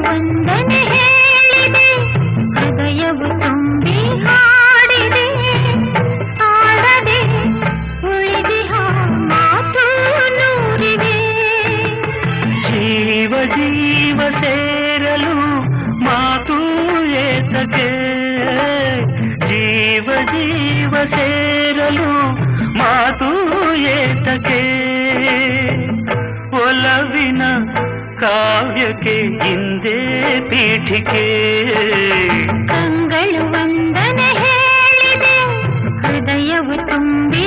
ವಂದನೆ ಹೇಳಿದೆ ಹೃದಯವು ತುಂಬಿ ಹಾಡಿದೆ ಆಡದೆ ಉಳಿದಿಹ ಮಾತು ನೂರಿದೆ ಜೀವ ಜೀವ ಸೇರಲು ಮಾತು ಏತಕ್ಕೆ ಜೀವ ಜೀವ ಸೇರಲು ಮಾತು ಏತಕ್ಕೆ ಒಲವಿನ ಕಾವ್ಯಕ್ಕೆ ಹಿಂದೆ ಪೀಠಿಕೆ ಕಂಗಳು ವಂದನೆ ಹೇಳಿದೆ ಹೃದಯವು ತುಂಬಿ